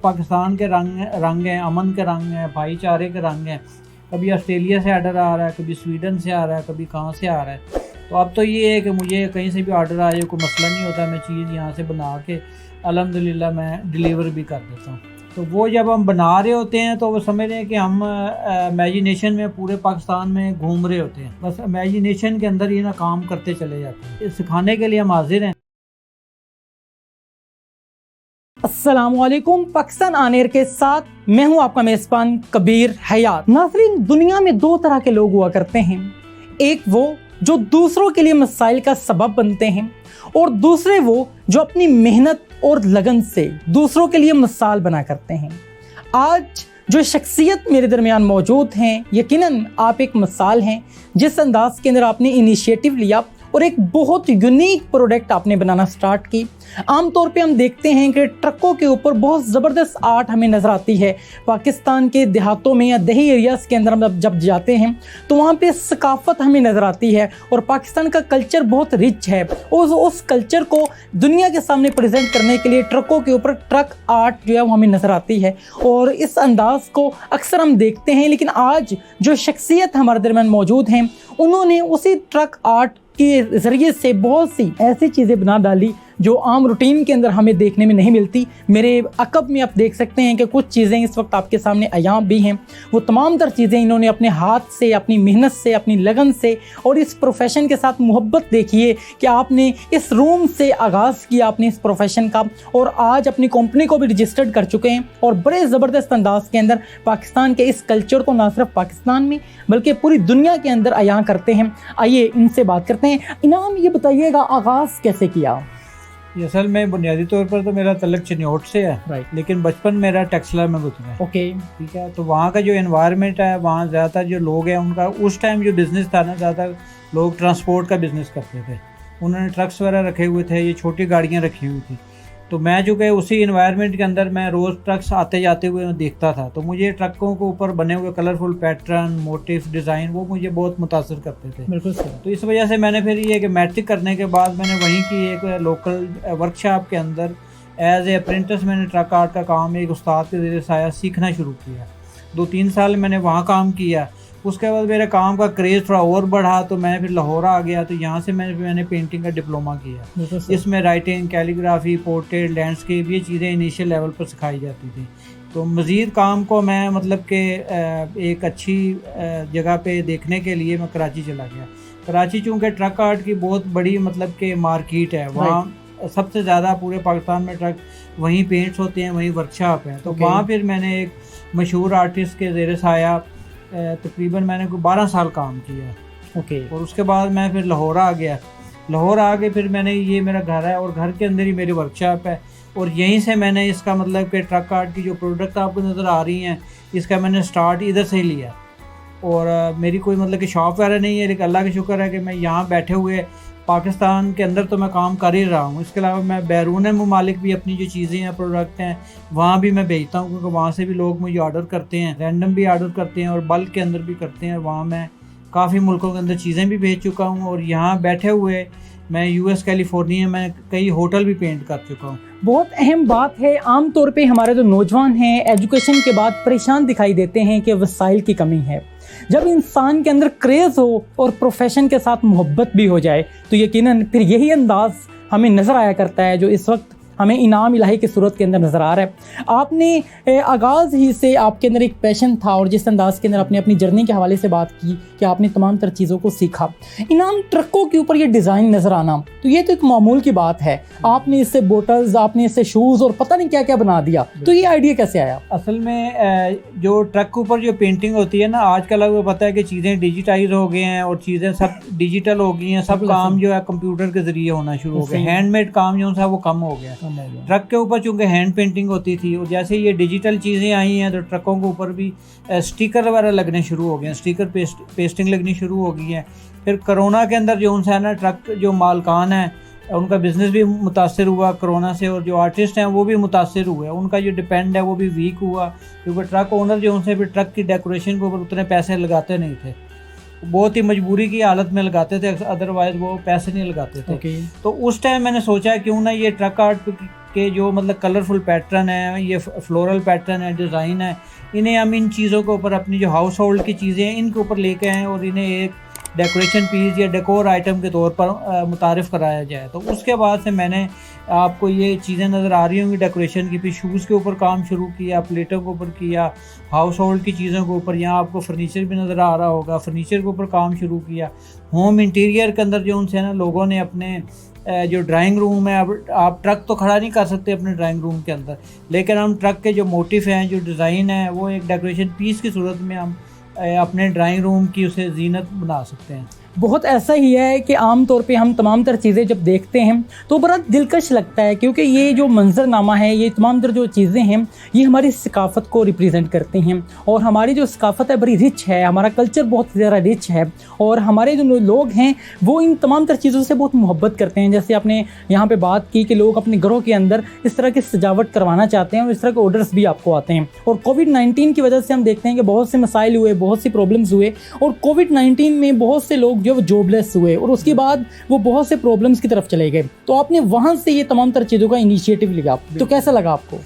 पाकिस्तान के रंग हैं, अमन के रंग हैं, भाईचारे के रंग हैं। कभी ऑस्ट्रेलिया से ऑर्डर आ रहा है, कभी स्वीडन से आ रहा है, कभी कहाँ से आ रहा है। तो अब तो ये है कि मुझे कहीं से भी ऑर्डर आ जाए कोई मसला नहीं होता, मैं चीज़ यहाँ से बना के अल्हम्दुलिल्लाह मैं डिलीवर भी कर देता हूँ। तो वो जब हम बना रहे होते हैं तो वो समझ रहे हैं कि हम इमेजिनेशन में पूरे पाकिस्तान में घूम रहे होते हैं, बस इमेजिनेशन के अंदर ही ना काम करते चले जाते हैं। सिखाने के लिए हम हाजिर हैं। अस्सलामुअलैकुम, पाकिस्तान ऑन एयर के साथ मैं हूं आपका मेज़बान कबीर हयात। नाज़रीन, दुनिया में दो तरह के लोग हुआ करते हैं, एक वो जो दूसरों के लिए मसाइल का सबब बनते हैं और दूसरे वो जो अपनी मेहनत और लगन से दूसरों के लिए मिसाल बना करते हैं। आज जो शख्सियत मेरे दरमियान मौजूद हैं, यकीनन आप एक मिसाल हैं जिस अंदाज के अंदर आपने इनिशिएटिव लिया और एक बहुत यूनिक प्रोडक्ट आपने बनाना स्टार्ट की। आमतौर पे हम देखते हैं कि ट्रकों के ऊपर बहुत ज़बरदस्त आर्ट हमें नज़र आती है। पाकिस्तान के देहातों में या दही एरियाज़ के अंदर हम जब जाते हैं तो वहाँ पे सकाफ़त हमें नज़र आती है और पाकिस्तान का कल्चर बहुत रिच है। उस कल्चर को दुनिया के सामने प्रेजेंट करने के लिए ट्रकों के ऊपर ट्रक आर्ट जो है वो हमें नज़र आती है और इस अंदाज़ को अक्सर हम देखते हैं। लेकिन आज जो शख्सियत हमारे दरमियान मौजूद हैं, उन्होंने उसी ट्रक आर्ट के ज़रिए से बहुत सी ऐसी चीज़ें बना डाली जो आम रूटीन के अंदर हमें देखने में नहीं मिलती। मेरे अकब में आप देख सकते हैं कि कुछ चीज़ें इस वक्त आपके सामने अयां भी हैं। वो तमाम तर चीज़ें इन्होंने अपने हाथ से, अपनी मेहनत से, अपनी लगन से और इस प्रोफेशन के साथ मोहब्बत देखिए कि आपने इस रूम से आगाज़ किया अपने इस प्रोफेशन का और आज अपनी कंपनी को भी रजिस्टर्ड कर चुके हैं और बड़े ज़बरदस्त अंदाज के अंदर पाकिस्तान के इस कल्चर को ना सिर्फ पाकिस्तान में बल्कि पूरी दुनिया के अंदर अयां करते हैं। आइए इनसे बात करते हैं। इनाम, ये बताइएगा आगाज़ कैसे किया? असल में बुनियादी तौर पर तो मेरा तल्लुक चिन्योट से है, राइट, लेकिन बचपन मेरा टेक्सला में गुजरा है। ओके, ठीक है, तो वहाँ का जो एनवायरनमेंट है, वहाँ ज़्यादातर जो लोग हैं उनका उस टाइम जो बिज़नेस था ना, ज़्यादातर लोग ट्रांसपोर्ट का बिज़नेस करते थे। उन्होंने ट्रक्स वगैरह रखे हुए थे, ये छोटी गाड़ियाँ रखी हुई थी। तो मैं जो कि उसी इन्वायरमेंट के अंदर मैं रोज़ ट्रक्स आते जाते हुए देखता था, तो मुझे ट्रकों के ऊपर बने हुए कलरफुल पैटर्न, मोटिव, डिज़ाइन वो मुझे बहुत मुतासर करते थे। बिल्कुल सही। तो इस वजह से मैंने फिर ये कि मैट्रिक करने के बाद मैंने वहीं की एक लोकल वर्कशॉप के अंदर एज ए अप्रेंटिस मैंने ट्रक आर्ट का काम एक उस्ताद के ज़रिए साया सीखना शुरू किया। 2-3 साल मैंने वहाँ काम किया। उसके बाद मेरे काम का क्रेज़ थोड़ा और बढ़ा तो मैं फिर लाहौर आ गया। तो यहाँ से मैंने पेंटिंग का डिप्लोमा किया। इसमें राइटिंग, कैलीग्राफी, पोर्ट्रेट, लैंडस्केप ये चीज़ें इनिशियल लेवल पर सिखाई जाती थी। तो मज़ीद काम को मैं मतलब कि एक अच्छी जगह पे देखने के लिए मैं कराची चला गया। कराची चूँकि ट्रक आर्ट की बहुत बड़ी मतलब कि मार्केट है, वहाँ सबसे ज़्यादा पूरे पाकिस्तान में ट्रक वहीं पेंट्स होते हैं, वहीं वर्कशॉप है। तो वहाँ फिर मैंने एक मशहूर आर्टिस्ट के ज़रिए साया तकरीबन मैंने कोई 12 साल काम किया। ओके, और उसके बाद मैं फिर लाहौर आ गया। लाहौर आके फिर मैंने, ये मेरा घर है और घर के अंदर ही मेरी वर्कशॉप है और यहीं से मैंने इसका मतलब कि ट्रक आर्ट की जो प्रोडक्ट आपको नज़र आ रही हैं इसका मैंने स्टार्ट इधर से ही लिया। और मेरी कोई मतलब कि शॉप वगैरह नहीं है, लेकिन अल्लाह का शुक्र है कि मैं यहाँ बैठे हुए पाकिस्तान के अंदर तो मैं काम कर ही रहा हूँ। इसके अलावा मैं बैरून ममालिक भी अपनी जो चीज़ें हैं, प्रोडक्ट हैं, वहाँ भी मैं भेजता हूँ, क्योंकि वहाँ से भी लोग मुझे ऑर्डर करते हैं, रैंडम भी ऑर्डर करते हैं और बल्क के अंदर भी करते हैं। वहाँ मैं काफ़ी मुल्कों के अंदर चीज़ें भी भेज चुका हूँ और यहाँ बैठे हुए मैं यूएस कैलिफोर्निया में कई होटल भी पेंट कर चुका हूँ। बहुत अहम बात है। आमतौर पे हमारे जो नौजवान हैं एजुकेशन के बाद परेशान दिखाई देते हैं कि वसाइल की कमी है। जब इंसान के अंदर क्रेज़ हो और प्रोफेशन के साथ मोहब्बत भी हो जाए तो यकीनन फिर यही अंदाज़ हमें नज़र आया करता है जो इस वक्त हमें इनाम इलाही की सूरत के अंदर नज़र आ रहा है। आपने आगाज़ ही से आपके अंदर एक पैशन था और जिस अंदाज़ के अंदर आपने अपनी जर्नी के हवाले से बात की कि आपने तमाम तर चीज़ों को सीखा। इनाम, ट्रकों के ऊपर ये डिज़ाइन नज़र आना तो ये तो एक मामूल की बात है। आपने इससे बोटल्स, आपने इससे शूज़ और पता नहीं क्या क्या बना दिया, तो ये आइडिया कैसे आया? असल में जो ट्रक के ऊपर जो पेंटिंग होती है ना, आजकल आपको पता है कि चीज़ें डिजिटाइज हो गए हैं और चीज़ें सब डिजिटल हो गई हैं। सब काम जो है कंप्यूटर के ज़रिए होना शुरू हो गया। हैंडमेड काम जो था वो कम हो गया। ट्रक के ऊपर चूँकि हैंड पेंटिंग होती थी और जैसे ये डिजिटल चीज़ें आई हैं तो ट्रकों के ऊपर भी स्टिकर वगैरह लगने शुरू हो गए हैं, स्टिकर पेस्टिंग लगनी शुरू हो गई है। फिर कोरोना के अंदर जो उनसे है ना, ट्रक जो मालकान है उनका बिज़नेस भी मुतासर हुआ कोरोना से और जो आर्टिस्ट हैं वो भी मुतासर हुए, उनका जो डिपेंड है वो भी वीक हुआ, क्योंकि ट्रक ओनर जो उनसे फिर ट्रक की डेकोरेशन के ऊपर उतने पैसे लगाते नहीं थे। बहुत ही मजबूरी की हालत में लगाते थे, अदरवाइज वो पैसे नहीं लगाते थे। Okay. तो उस टाइम मैंने सोचा क्यों ना ये ट्रक आर्ट के जो मतलब कलरफुल पैटर्न है, ये फ्लोरल पैटर्न है, डिज़ाइन है, इन्हें हम इन चीज़ों के ऊपर अपनी जो हाउस होल्ड की चीज़ें हैं इनके ऊपर लेके आएँ और इन्हें एक डेकोरेशन पीस या डेकोर आइटम के तौर पर मुतारिफ़ कराया जाए। तो उसके बाद से मैंने आपको ये चीज़ें नज़र आ रही होंगी डेकोरेशन की, फिर शूज़ के ऊपर काम शुरू किया, प्लेटों के ऊपर किया, हाउस होल्ड की चीज़ों के ऊपर, यहाँ आपको फर्नीचर भी नज़र आ रहा होगा, फर्नीचर के ऊपर काम शुरू किया। होम इंटीरियर के अंदर जो उनसे ना लोगों ने अपने जो ड्राइंग रूम है, अब आप ट्रक तो खड़ा नहीं कर सकते अपने ड्राइंग रूम के अंदर, लेकिन हम ट्रक के जो मोटिफ हैं, जो डिज़ाइन है, वो एक डेकोरेशन पीस की सूरत में हम अपने ड्राइंग रूम की उसे जीनत बना सकते हैं। बहुत ऐसा ही है कि आम तौर पे हम तमाम तर चीज़ें जब देखते हैं तो बड़ा दिलकश लगता है, क्योंकि ये जो मंजरनामा है, ये तमाम तर जो चीज़ें हैं, ये हमारी सकाफ़त को रिप्रेजेंट करते हैं। और हमारी जो सकाफ़त है बड़ी रिच है, हमारा कल्चर बहुत ज़्यादा रिच है, और हमारे जो लोग हैं वो इन तमाम तर चीज़ों से बहुत मोहब्बत करते हैं। जैसे आपने यहाँ पर बात की कि लोग अपने घरों के अंदर इस तरह की सजावट करवाना चाहते हैं और इस तरह के ऑर्डर्स भी आपको आते हैं। और कोविड-19 की वजह से हम देखते हैं कि बहुत से मसाइल हुए, बहुत सी प्रॉब्लम्स हुए, और कोविड-19 में बहुत से लोग जो जॉबलेस हुए और उसके बाद वो बहुत से प्रॉब्लम्स की तरफ चले गए। तो आपने वहाँ से ये तमाम तरह चीज़ों का इनिशिएटिव लिया, तो कैसा लगा आपको?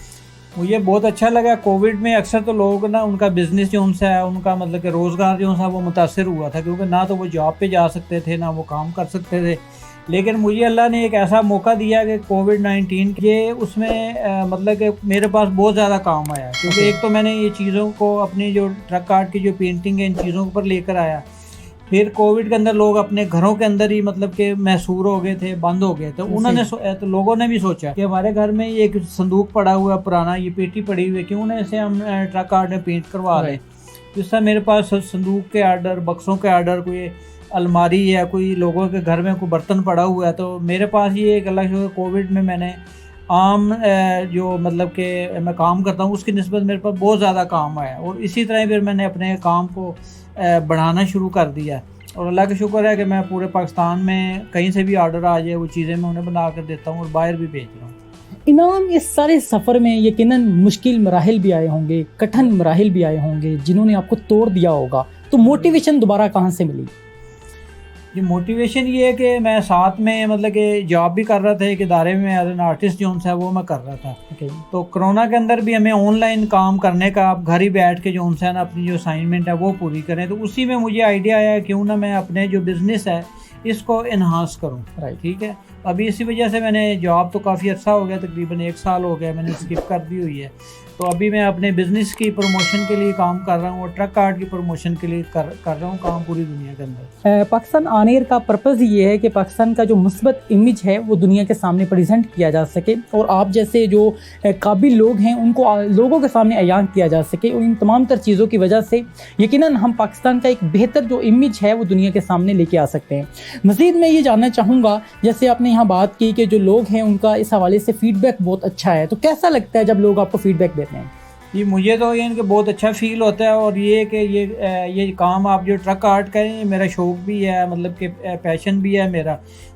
मुझे बहुत अच्छा लगा। कोविड में अक्सर तो लोग ना, उनका बिज़नेस जो उनसे है, उनका मतलब कि रोज़गार जो है वो मुतासर हुआ था, क्योंकि ना तो वो जॉब पे जा सकते थे, ना वो काम कर सकते थे। लेकिन मुझे अल्लाह ने एक ऐसा मौका दिया कि कोविड-19 के उसमें मतलब कि मेरे पास बहुत ज़्यादा काम आया, क्योंकि एक तो मैंने ये चीज़ों को अपनी जो ट्रक आर्ट की जो पेंटिंग है, इन चीज़ों के ऊपर लेकर आया। फिर कोविड के अंदर लोग अपने घरों के अंदर ही मतलब कि महसूर हो गए थे, बंद हो गए, तो उन्होंने तो लोगों ने भी सोचा कि हमारे घर में ये एक संदूक पड़ा हुआ पुराना, ये पेटी पड़ी हुई है, क्यों ना इसे हम ट्रक आर्ट में पेंट करवा लें। जिस तरह मेरे पास संदूक के आर्डर, बक्सों के आर्डर, कोई अलमारी है, कोई लोगों के घर में कोई बर्तन पड़ा हुआ है, तो मेरे पास ये एक अलग से कोविड में मैंने आम जो मतलब कि मैं काम करता हूँ उसकी निस्बत मेरे पास बहुत ज़्यादा काम आया, और इसी तरह फिर मैंने अपने काम को बढ़ाना शुरू कर दिया। और अल्लाह का शुक्र है कि मैं पूरे पाकिस्तान में कहीं से भी ऑर्डर आ जाए वो चीज़ें मैं उन्हें बना कर देता हूँ और बाहर भी भेज रहा हूँ। इनाम, इस सारे सफ़र में यकीनन मुश्किल मराहिल भी आए होंगे, कठिन मराहिल भी आए होंगे जिन्होंने आपको तोड़ दिया होगा, तो मोटिवेशन दोबारा कहाँ से मिली? ये मोटिवेशन ये है कि मैं साथ में मतलब कि जॉब भी कर रहा था, एक इदारे में एज एन आर्टिस्ट जो है वो मैं कर रहा था। तो कोरोना के अंदर भी हमें ऑनलाइन काम करने का, आप घर ही बैठ के जो उनसे ना अपनी जो असाइनमेंट है वो पूरी करें, तो उसी में मुझे आइडिया आया क्यों ना मैं अपने जो बिज़नेस है इसको इन्हांस करूँ। ठीक है, अभी इसी वजह से मैंने जॉब तो काफ़ी अच्छा हो गया, तकरीबन 1 साल हो गया मैंने स्किप कर दी हुई है, तो अभी मैं अपने बिज़नेस की प्रमोशन के लिए काम कर रहा हूँ और ट्रक आर्ट की प्रमोशन के लिए कर रहा हूँ काम पूरी दुनिया के अंदर। पाकिस्तान ऑन एयर का पर्पज़ ये है कि पाकिस्तान का जो मुस्बत इमेज है वो दुनिया के सामने प्रेजेंट किया जा सके, और आप जैसे जो काबिल लोग हैं उनको लोगों के सामने अयान किया जा सके, और इन तमाम तर चीज़ों की वजह से यकीनन हम पाकिस्तान का एक बेहतर जो इमेज है वो दुनिया के सामने लेके आ सकते हैं। मज़ीद मैं ये जानना चाहूँगा, जैसे आपने यहाँ बात की कि जो लोग हैं उनका इस हवाले से फ़ीडबैक बहुत अच्छा है, तो कैसा लगता है जब लोग आपको फ़ीडबैक देते हैं? ये मुझे तो ये इनके बहुत अच्छा फ़ील होता है, और ये कि ये काम आप जो ट्रक आर्ट करें, ये मेरा शौक़ भी है, मतलब कि पैशन भी है मेरा।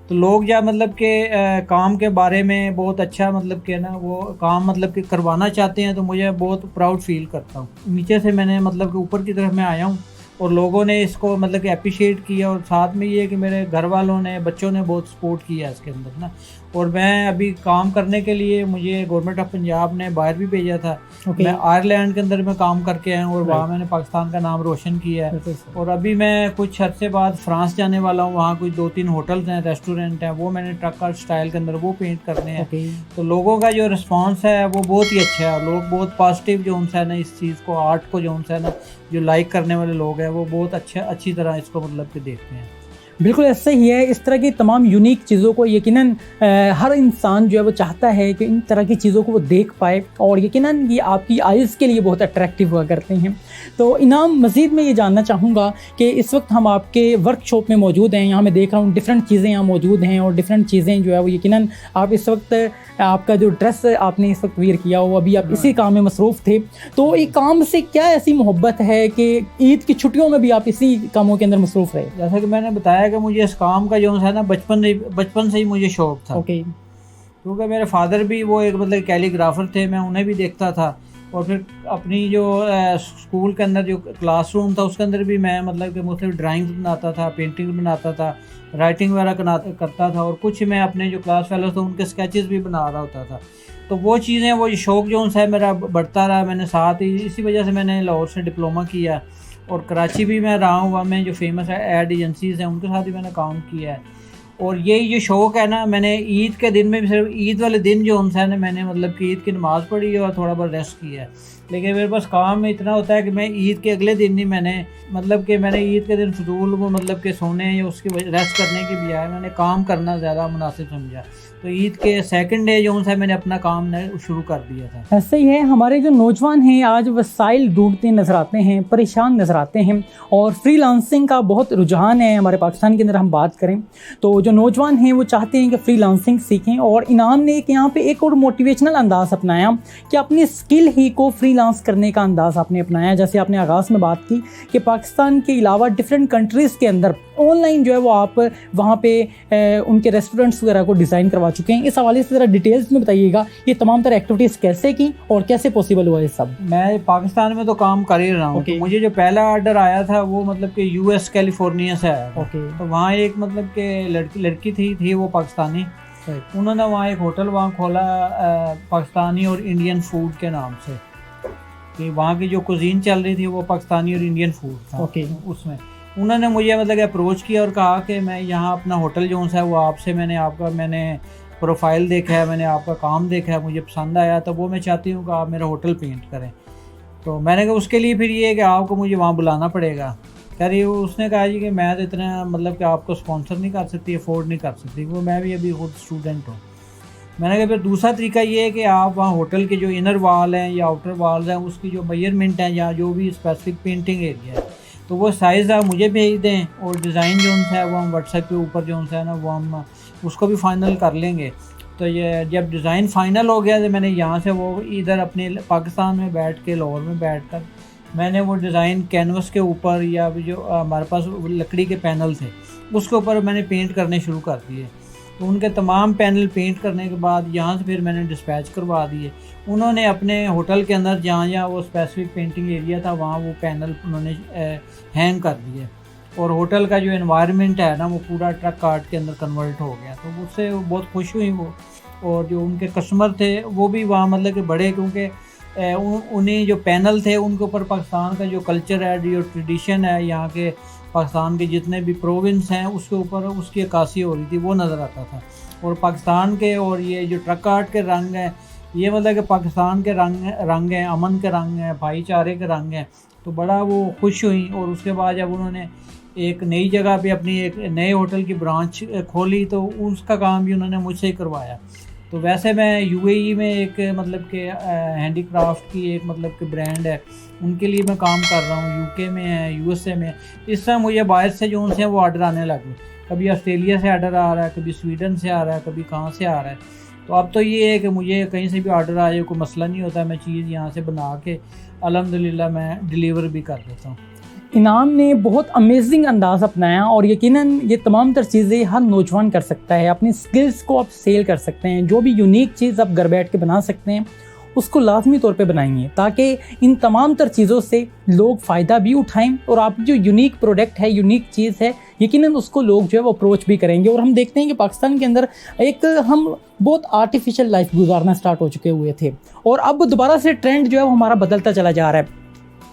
तो लोग जब मतलब कि काम के बारे में बहुत अच्छा मतलब कि ना वो काम मतलब कि करवाना चाहते हैं, तो मुझे बहुत प्राउड फील करता हूँ। नीचे से मैंने मतलब कि ऊपर की तरफ मैं आया हूँ और लोगों ने इसको मतलब कि अप्रिशिएट किया, और साथ में ये कि मेरे घर वालों ने, बच्चों ने बहुत सपोर्ट किया इसके अंदर ना। और मैं अभी काम करने के लिए मुझे गवर्नमेंट ऑफ पंजाब ने बाहर भी भेजा था। मैं आयरलैंड के अंदर मैं काम करके आया हूँ और वहाँ मैंने पाकिस्तान का नाम रोशन किया है। और अभी मैं कुछ अर्से बाद फ्रांस जाने वाला हूँ, वहाँ कुछ 2-3 होटल्स हैं, रेस्टोरेंट हैं, वो मैंने ट्रक आर्ट स्टाइल के अंदर वो पेंट करने हैं। तो लोगों का जो रिस्पॉन्स है वो बहुत ही अच्छा है, लोग बहुत पॉजिटिव जो उनसे है ना इस चीज़ को, आर्ट को जो उनसे है ना जो लाइक करने वाले लोग हैं वो बहुत अच्छी तरह इसको मतलब कि देखते हैं। बिल्कुल ऐसा ही है। इस तरह की तमाम यूनिक चीज़ों को यकीनन हर इंसान जो है वो चाहता है कि इन तरह की चीज़ों को वो देख पाए, और यकीनन ये आपकी आइज़ के लिए बहुत अट्रैक्टिव हुआ करते हैं। तो इनाम, मज़ीद मैं ये जानना चाहूँगा कि इस वक्त हम आपके वर्कशॉप में मौजूद हैं, यहाँ मैं देख रहा हूँ डिफरेंट चीज़ें यहाँ मौजूद हैं, और डिफरेंट चीज़ें जो है वो यकीनन आप इस वक्त, आपका जो ड्रेस आपने इस वक्त वियर किया हो, अभी आप इसी काम में मसरूफ़ थे, तो ये काम से क्या ऐसी मोहब्बत है कि ईद की छुट्टियों में भी आप इसी कामों के अंदर मसरूफ़ रहे? जैसा कि मैंने बताया कि मुझे इस काम का जो है ना बचपन से ही मुझे शौक़ था। क्योंकि मेरे फादर भी वो एक मतलब कैलीग्राफर थे, मैं उन्हें भी देखता था, और फिर अपनी जो स्कूल के अंदर जो क्लासरूम था उसके अंदर भी मैं मतलब कि मुख्तलिफ ड्राइंग्स बनाता था, पेंटिंग बनाता था, राइटिंग वगैरह करता था, और कुछ मैं अपने जो क्लास फेलोज थे उनके स्केचेस भी बना रहा होता था। तो वो चीज़ें, वो शौक़ जो है मेरा बढ़ता रहा। मैंने साथ ही इसी वजह से मैंने लाहौर से डिप्लोमा किया और कराची भी मैं रहा हूँ, वहाँ में जो फेमस एड एजेंसीज़ हैं उनके साथ भी मैंने काम किया है। और यही जो शौक़ है ना, मैंने ईद के दिन में भी सिर्फ ईद वाले दिन जो उनसे है ना, मैंने मतलब कि ईद की नमाज़ पढ़ी है और थोड़ा बहुत रेस्ट किया है। लेकिन मेरे पास काम में इतना होता है कि मैं ईद के अगले दिन ही मैंने मतलब कि मैंने ईद के दिन फजूल वो मतलब कि सोने या उसकी रेस्ट करने की बजाय मैंने काम करना ज़्यादा मुनासिब समझा। तो ईद के सेकंड डे जो है मैंने अपना काम शुरू कर दिया था। ऐसे ही है, हमारे जो नौजवान हैं आज वसाइल ढूंढते नज़र आते हैं, परेशान नज़र आते हैं और फ्रीलांसिंग का बहुत रुझान है हमारे पाकिस्तान के अंदर। हम बात करें तो जो नौजवान हैं वो चाहते हैं कि फ्रीलांसिंग सीखें, और इनाम ने यहाँ पे एक और मोटिवेशनल अंदाज़ अपनाया कि अपनी स्किल ही को फ्रीलांस करने का अंदाज़ आपने अपनाया। जैसे आपने आगाज़ में बात की कि पाकिस्तान के अलावा डिफरेंट कंट्रीज़ के अंदर ऑनलाइन जो है वो आप वहाँ पे उनके रेस्टोरेंट्स वगैरह को डिज़ाइन करवा चुके हैं। इस हवाले से ज़रा डिटेल्स में बताइएगा, ये तमाम तरह एक्टिविटीज़ कैसे की और कैसे पॉसिबल हुआ ये सब? मैं पाकिस्तान में तो काम कर ही रहा हूँ। तो मुझे जो पहला ऑर्डर आया था वो मतलब कि यूएस कैलिफोर्निया से आया था। तो वहाँ एक मतलब कि लड़की थी वो पाकिस्तानी, उन्होंने वहाँ एक होटल वहाँ खोला पाकिस्तानी और इंडियन फूड के नाम से, कि वहाँ की जो कुजीन चल रही थी वो पाकिस्तानी और इंडियन फूड था। उसमें उन्होंने मुझे मतलब अप्रोच किया और कहा कि मैं यहाँ अपना होटल जो है वो आपसे मैंने प्रोफाइल देखा है, मैंने आपका काम देखा है, मुझे पसंद आया, तो वो मैं चाहती हूँ कि आप मेरा होटल पेंट करें। तो मैंने कहा उसके लिए फिर ये कि आपको मुझे वहाँ बुलाना पड़ेगा। कह रही उसने कहा जी कि मैं तो इतना मतलब कि आपको स्पॉन्सर नहीं कर सकती, अफोर्ड नहीं कर सकती, वो मैं भी अभी खुद स्टूडेंट हूँ। मैंने कहा फिर दूसरा तरीका ये है कि आप वहाँ होटल के जो इनर वाल हैं या आउटर वाल्स हैं उसकी जो मेजरमेंट है या जो भी स्पेसिफिक पेंटिंग एरिया है तो वो साइज़ आप मुझे भेज दें, और डिज़ाइन जो है वो हम व्हाट्सएप के ऊपर जो है ना वो हम उसको भी फ़ाइनल कर लेंगे। तो ये जब डिज़ाइन फ़ाइनल हो गया तो मैंने यहाँ से वो इधर अपने पाकिस्तान में बैठ के, लाहौर में बैठ कर मैंने वो डिज़ाइन कैनवस के ऊपर या जो हमारे पास लकड़ी के पैनल थे उसके ऊपर मैंने पेंट करने शुरू कर दिए। तो उनके तमाम पैनल पेंट करने के बाद यहाँ से फिर मैंने डिस्पैच करवा दिए। उन्होंने अपने होटल के अंदर जहाँ जहाँ वो स्पेसिफिक पेंटिंग एरिया था वहाँ वो पैनल उन्होंने हैंग कर दिए, और होटल का जो एनवायरनमेंट है ना वो पूरा ट्रक आर्ट के अंदर कन्वर्ट हो गया। तो उससे बहुत खुश हुई वो, और जो उनके कस्टमर थे वो भी वहाँ मतलब कि बड़े, क्योंकि उन्हें जो पैनल थे उनके ऊपर पाकिस्तान का जो कल्चर है, जो ट्रेडिशन है, यहाँ के पाकिस्तान के जितने भी प्रोविंस हैं उसके ऊपर उसकी अक्कासी हो रही थी, वो नज़र आता था। और पाकिस्तान के और ये जो ट्रक आर्ट के रंग हैं ये मतलब कि पाकिस्तान के रंग हैं, अमन के रंग हैं, भाईचारे के रंग हैं। तो बड़ा वो खुश हुई। और उसके बाद जब उन्होंने एक नई जगह पे अपनी एक नए होटल की ब्रांच खोली तो उसका काम भी उन्होंने मुझसे ही करवाया। तो वैसे मैं यूएई में एक मतलब कि हैंडीक्राफ्ट की एक मतलब कि ब्रांड है उनके लिए मैं काम कर रहा हूँ, यूके में है, यूएसए में। इस तरह मुझे बाहर से जो उनसे वो ऑर्डर आने लगे, कभी ऑस्ट्रेलिया से ऑर्डर आ रहा है, कभी स्वीडन से आ रहा है, कभी कहाँ से आ रहा है। तो अब तो ये है कि मुझे कहीं से भी ऑर्डर आ जाए कोई मसला नहीं होता, मैं चीज़ यहाँ से बना के अल्हम्दुलिल्लाह मैं डिलीवर भी कर देता हूँ। इनाम ने बहुत अमेजिंग अंदाज़ अपनाया और यकीनन ये तमाम तर चीज़ें हर नौजवान कर सकता है। अपनी स्किल्स को आप सेल कर सकते हैं, जो भी यूनिक चीज़ आप घर बैठ के बना सकते हैं उसको लाजमी तौर पे बनाइए, ताकि इन तमाम तर चीज़ों से लोग फ़ायदा भी उठाएं और आप जो यूनिक प्रोडक्ट है, यूनिक चीज़ है, यकीनन उसको लोग जो है वो अप्रोच भी करेंगे। और हम देखते हैं कि पाकिस्तान के अंदर एक हम बहुत आर्टिफिशियल लाइफ गुजारना स्टार्ट हो चुके हुए थे और अब दोबारा से ट्रेंड जो है वो हमारा बदलता चला जा रहा है।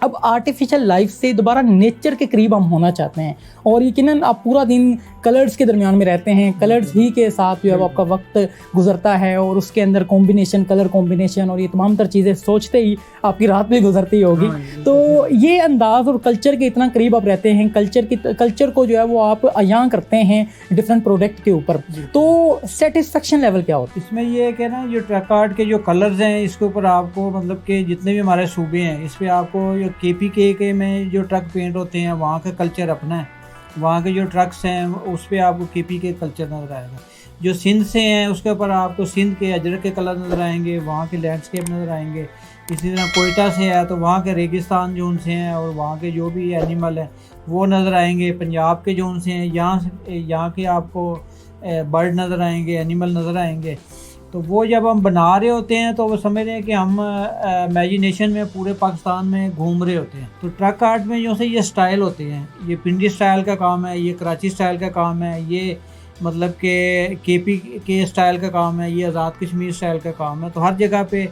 अब आर्टिफिशियल लाइफ से दोबारा नेचर के करीब हम होना चाहते हैं और यकीनन आप पूरा दिन कलर्स के दरमियान में रहते हैं, कलर्स ही के साथ जो है आपका वक्त गुजरता है और उसके अंदर कॉम्बिनेशन, कलर कॉम्बिनेशन और ये तमाम तर चीज़ें सोचते ही आपकी रात भी गुजरती होगी। तो ये अंदाज़ और कल्चर के इतना करीब आप रहते हैं, कल्चर को जो है वो आप अयां करते हैं डिफरेंट प्रोडक्ट के ऊपर, तो सेटिस्फेक्शन लेवल क्या होता है इसमें? ये है कि ना जो ट्रक आर्ट के जो कलर्स हैं इसके ऊपर आपको मतलब कि जितने भी हमारे सूबे हैं इस पर आपको KPK में जो ट्रक पेंट होते हैं वहाँ का कल्चर अपना है, वहाँ के जो ट्रक्स हैं उस पर आपको KPK कल्चर नज़र आएगा। जो सिंध से हैं उसके ऊपर आपको सिंध के अजरक के कलर नज़र आएंगे, वहाँ के लैंडस्केप नज़र आएंगे। इसी तरह कोयटा से है तो वहाँ के रेगिस्तान जो उनसे हैं और वहाँ के जो भी एनिमल हैं वो नज़र आएंगे। पंजाब के जो उनसे हैं यहाँ के आपको बर्ड नज़र आएंगे, एनिमल नज़र आएंगे। तो वो जब हम बना रहे होते हैं तो वो समझ रहे हैं कि हम इमेजिनेशन में पूरे पाकिस्तान में घूम रहे होते हैं। तो ट्रक आर्ट में जो से ये स्टाइल होते हैं, ये पिंडी स्टाइल का काम है, ये कराची स्टाइल का काम है, ये मतलब के केपी के स्टाइल का काम है, ये आज़ाद कश्मीर स्टाइल का काम है। तो हर जगह पे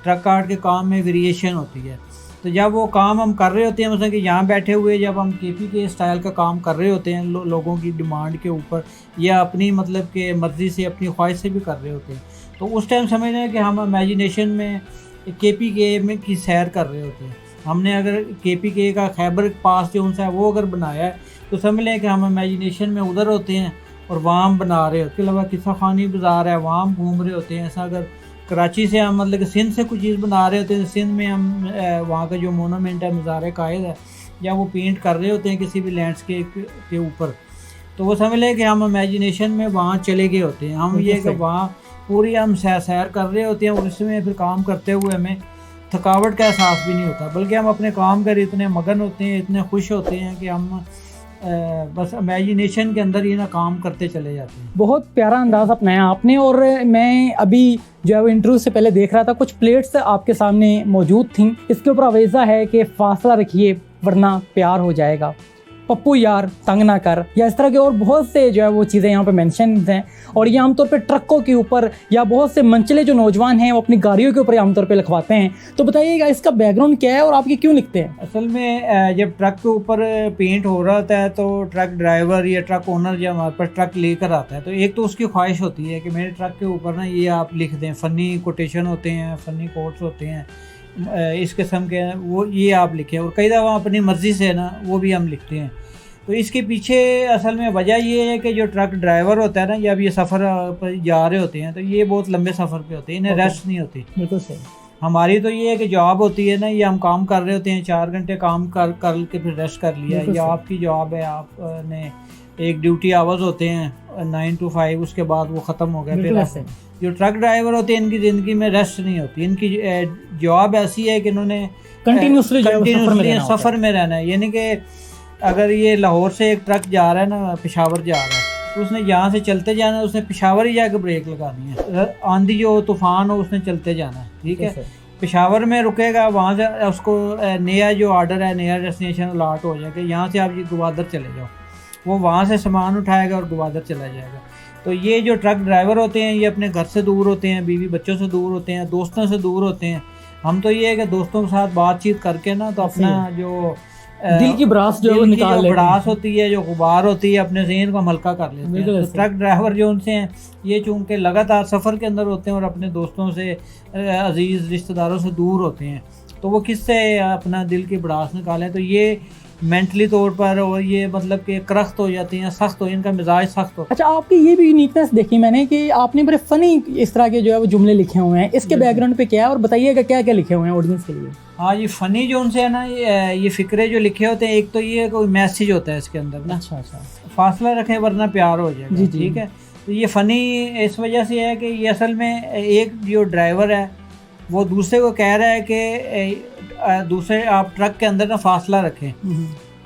ट्रक आर्ट के काम में वेरिएशन होती है। तो जब वो काम हम कर रहे होते हैं, मतलब कि यहाँ बैठे हुए जब हम केपी के स्टाइल का काम कर रहे होते हैं लोगों की डिमांड के ऊपर, या अपनी मतलब के मर्ज़ी से, अपनी ख्वाहिश से भी कर रहे होते हैं, तो उस टाइम समझ रहे हैं कि हम इमेजिनेशन में केपी के में की सैर कर रहे होते हैं। हमने अगर केपी के का खैबर पास जो उनसे वो अगर बनाया है, तो समझ लें कि हम इमेजिनेशन में उधर होते हैं और वहाँ हम बना रहे होते हैं। अलावा किस्सा खानी बाज़ार है, वहाँ हम घूम रहे होते हैं। ऐसा अगर कराची से हम मतलब कि सिंध से कुछ चीज़ बना रहे होते हैं, सिंध में हम वहाँ का जो मोनूमेंट है, मज़ार कायद है, या वो पेंट कर रहे होते हैं किसी भी लैंडस्केप के ऊपर, तो वो समझ लें कि हम इमेजिनेशन में वहाँ चले गए होते हैं। हम ये कि वहाँ पूरी हम सैर कर रहे होते हैं, और इसमें फिर काम करते हुए हमें थकावट का एहसास भी नहीं होता, बल्कि हम अपने काम कर इतने मगन होते हैं, इतने खुश होते हैं कि हम बस इमेजिनेशन के अंदर ही ना काम करते चले जाते हैं। बहुत प्यारा अंदाज़ अपनाया आपने। और मैं अभी जो है वो इंटरव्यू से पहले देख रहा था, कुछ प्लेट्स आपके सामने मौजूद थी, इसके ऊपर आवेज़ा है कि फासला रखिए वरना प्यार हो जाएगा, पप्पू यार तंग ना कर, या इस तरह के और बहुत से जो है वो चीज़ें यहाँ पे मेंशन हैं। और ये आमतौर पे ट्रकों के ऊपर या बहुत से मंचले जो नौजवान हैं वो अपनी गाड़ियों के ऊपर आमतौर पे लिखवाते हैं। तो बताइएगा इसका बैकग्राउंड क्या है और आप ये क्यों लिखते हैं? असल में जब ट्रक के ऊपर पेंट हो रहा होता है, तो ट्रक ड्राइवर या ट्रक ओनर जब हमारे पास ट्रक लेकर आता है, तो एक तो उसकी ख्वाहिश होती है कि मेरे ट्रक के ऊपर ना ये आप लिख दें, फ़नी कोटेशन होते हैं, फ़नी कोट्स होते हैं, इस किस्म के वो ये आप लिखें। और कई दफ़ा अपनी मर्ज़ी से ना वो भी हम लिखते हैं। तो इसके पीछे असल में वजह ये है कि जो ट्रक ड्राइवर होता है ना, जब ये सफ़र पर जा रहे होते हैं, तो ये बहुत लंबे सफ़र पे होते हैं, इन्हें रेस्ट नहीं होती। बिल्कुल सही। हमारी तो ये है कि जॉब होती है ना, ये हम काम कर रहे होते हैं, 4 घंटे काम कर के फिर रेस्ट कर लिया। या आपकी जॉब है, आपने एक ड्यूटी आवर्स होते हैं 9 to 5, उसके बाद वो ख़त्म हो गया। फिर जो ट्रक ड्राइवर होते हैं, इनकी ज़िंदगी में रेस्ट नहीं होती। इनकी जॉब ऐसी है कि इन्होंने कंटिन्यूसली सफ़र में रहना है। यानी कि अगर ये लाहौर से एक ट्रक जा रहा है ना, पेशावर जा रहा है, तो उसने यहाँ से चलते जाना है, उसने पेशावर ही जाकर ब्रेक लगानी है। आंधी जो तूफ़ान हो उसने चलते जाना है, ठीक है। पेशावर में रुकेगा, वहाँ से उसको नया जो ऑर्डर है, नया डेस्टिनेशन अलॉट हो जाएगा, यहाँ से आप ये ग्वादर चले जाओ, वो वहाँ से सामान उठाएगा और ग्वादर चला जाएगा। तो ये जो ट्रक ड्राइवर होते हैं, ये अपने घर से दूर होते हैं, बीवी बच्चों से दूर होते हैं, दोस्तों से दूर होते हैं। हम तो ये है कि दोस्तों के साथ बातचीत करके ना, तो अपना जो दिल की भड़ास जो निकाल लेते हैं, भड़ास होती है, जो गुबार होती है, अपने ज़हन को हल्का कर लेते हैं। तो ट्रक ड्राइवर जो उनसे हैं, ये चूँकि लगातार सफ़र के अंदर होते हैं और अपने दोस्तों से, अजीज़ रिश्तेदारों से दूर होते हैं, तो वो किससे अपना दिल की भड़ास निकालें। तो ये मेंटली तौर पर, और ये मतलब कि करख्त हो जाती हैं, सख्त हो, इनका मिजाज सख्त हो। अच्छा, आपकी ये भी यूनिकनेस देखी मैंने कि आपने बड़े फ़नी इस तरह के जो है वो जुमले लिखे हुए हैं। इसके बैकग्राउंड पे क्या है और बताइएगा क्या क्या लिखे हुए हैं ऑडियंस के लिए? हाँ, ये फ़नी जो उनसे है ना, ये फ़िक्रे जो लिखे होते हैं, एक तो ये कोई मैसेज होता है इसके अंदर ना। अच्छा, फासला रखें वरना प्यार हो जाएगा, ठीक है। तो ये फ़नी इस वजह से है कि ये असल में एक जो ड्राइवर है वो दूसरे को कह रहा है कि दूसरे आप ट्रक के अंदर ना फासला रखें,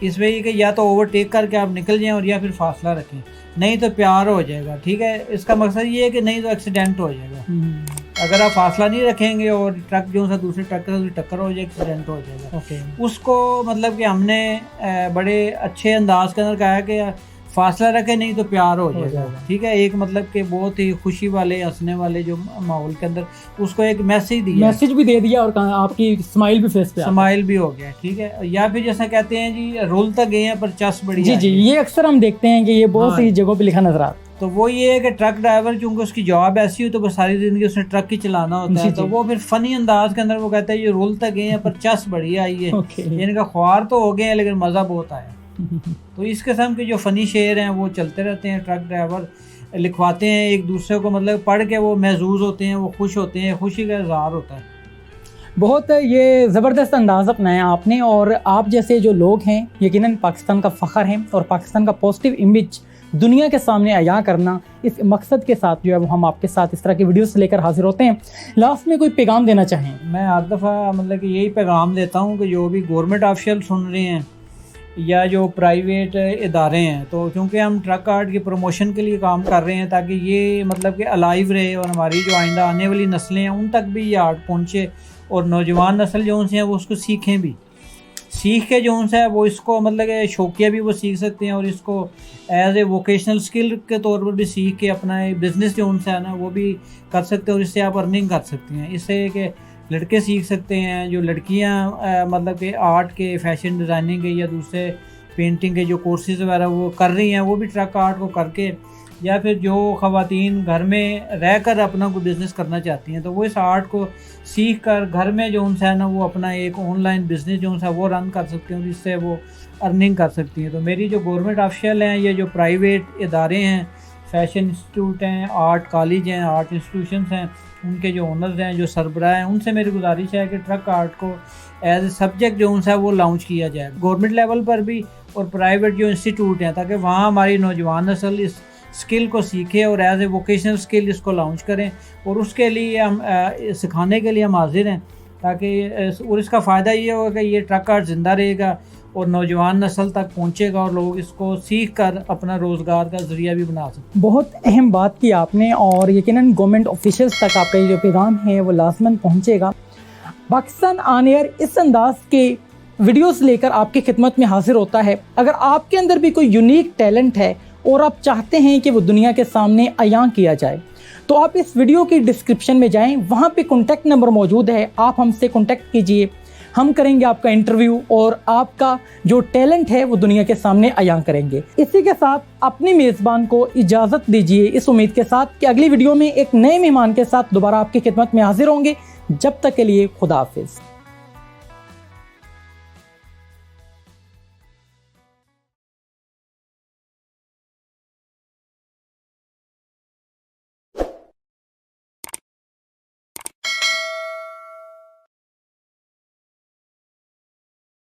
इस वजह कि या तो ओवरटेक करके आप निकल जाएं, और या फिर फासला रखें, नहीं तो प्यार हो जाएगा, ठीक है। इसका मकसद ये है कि नहीं तो एक्सीडेंट हो जाएगा। अगर आप फासला नहीं रखेंगे और ट्रक जो सा दूसरे ट्रक से टक्कर हो जाए, एक्सीडेंट हो जाएगा। उसको मतलब कि हमने बड़े अच्छे अंदाज के अंदर कहा है कि फासला रखे, नहीं तो प्यार हो जाएगा, ठीक है। एक मतलब कि बहुत ही खुशी वाले, हंसने वाले जो माहौल के अंदर उसको एक मैसेज भी दे दिया, और आपकी स्माइल भी फेस पे स्माइल भी हो गया, ठीक है। या फिर जैसा कहते हैं जी, रोल तक गए हैं पर चस बड़ी। जी, ये अक्सर हम देखते हैं कि ये बहुत सी जगहों पे लिखा नजर आता है। तो वो ये है कि ट्रक ड्राइवर चूँकि उसकी जॉब ऐसी हो, तो बस सारी ज़िंदगी उसने ट्रक ही चलाना होता है, तो वो फिर फ़नी अंदाज के अंदर वो कहता है ये रोल तक गए हैं पर चस बड़ी आई है। इनका ख्वार तो हो गए हैं लेकिन मज़ा बहुत आया। तो इस किस्म के जो फ़नी शेर हैं वो चलते रहते हैं, ट्रक ड्राइवर लिखवाते हैं एक दूसरे को, मतलब पढ़ के वो महजूज होते हैं, वो खुश होते हैं, खुशी का इज़हार होता है। बहुत ये ज़बरदस्त अंदाज़ अपनाया आपने, और आप जैसे जो लोग हैं यकीनन पाकिस्तान का फ़ख्र हैं, और पाकिस्तान का पॉजिटिव इमेज दुनिया के सामने अया करना, इस मकसद के साथ जो है वो हम आपके साथ इस तरह की वीडियोस लेकर हाजिर होते हैं। लास्ट में कोई पैगाम देना चाहें? मैं हर दफ़ा मतलब कि यही पैगाम देता हूँ कि जो भी गवर्नमेंट ऑफिशियल सुन रहे हैं या जो प्राइवेट इदारे हैं, तो क्योंकि हम ट्रक आर्ट की प्रमोशन के लिए काम कर रहे हैं, ताकि ये मतलब कि अलाइव रहे और हमारी जो आइंदा आने वाली नस्लें हैं उन तक भी ये आर्ट पहुँचे, और नौजवान नस्ल जो उनसे हैं वो उसको सीखें भी। सीख के जो उनसे है वो इसको मतलब कि शौकिया भी वो सीख सकते हैं और इसको एज ए वोकेशनल स्किल के तौर पर भी सीख के अपना एक बिज़नेस जो उनसे है ना वो भी कर सकते हैं और इससे आप अर्निंग कर सकते हैं। इससे कि लड़के सीख सकते हैं, जो लड़कियां मतलब कि आर्ट के, फैशन डिज़ाइनिंग के या दूसरे पेंटिंग के जो कोर्सेज वगैरह वो कर रही हैं, वो भी ट्रक आर्ट को करके, या फिर जो ख़वातीन घर में रहकर अपना कोई बिज़नेस करना चाहती हैं तो वो इस आर्ट को सीख कर घर में जो उनसे है ना वो अपना एक ऑनलाइन बिज़नेस जो उनसे वो रन कर सकते हैं और इससे वो अर्निंग कर सकती हैं। तो मेरी जो गवर्नमेंट ऑफिशियल हैं या जो प्राइवेट इदारे हैं, फैशन इंस्टीट्यूट हैं, आर्ट कॉलेज हैं, आर्ट इंस्टीट्यूशंस हैं, उनके जो ओनर्स हैं, जो सरबराह हैं, उनसे मेरी गुजारिश है कि ट्रक आर्ट को एज ए सब्जेक्ट जो उनसे वो लॉन्च किया जाए गवर्नमेंट लेवल पर भी और प्राइवेट जो इंस्टीट्यूट हैं, ताकि वहाँ हमारी नौजवान नस्ल इस स्किल को सीखे और एज ए वोकेशनल स्किल इसको लॉन्च करें और उसके लिए हम सिखाने के लिए हम हाजिर हैं, ताकि और इसका फ़ायदा ये होगा कि ये ट्रक आर्ट ज़िंदा रहेगा और नौजवान नस्ल तक पहुँचेगा और लोग इसको सीख कर अपना रोज़गार का ज़रिया भी बना सकते। बहुत अहम बात की आपने और यकीनन गवर्नमेंट ऑफिशियल्स तक आपका ये जो पैगाम है वो लाजमन पहुँचेगा। पाकिस्तान ऑन एयर इस अंदाज के वीडियोस लेकर आपकी खिदमत में हाजिर होता है। अगर आपके अंदर भी कोई यूनिक टैलेंट है और आप चाहते हैं कि वो दुनिया के सामने अयां किया जाए तो आप इस वीडियो की डिस्क्रिप्शन में जाएं, वहाँ पे कॉन्टैक्ट नंबर मौजूद है, आप हमसे कॉन्टैक्ट कीजिए, हम करेंगे आपका इंटरव्यू और आपका जो टैलेंट है वो दुनिया के सामने अयां करेंगे। इसी के साथ अपने मेज़बान को इजाज़त दीजिए, इस उम्मीद के साथ कि अगली वीडियो में एक नए मेहमान के साथ दोबारा आपकी खिदमत में हाजिर होंगे। जब तक के लिए खुदा हाफिज़।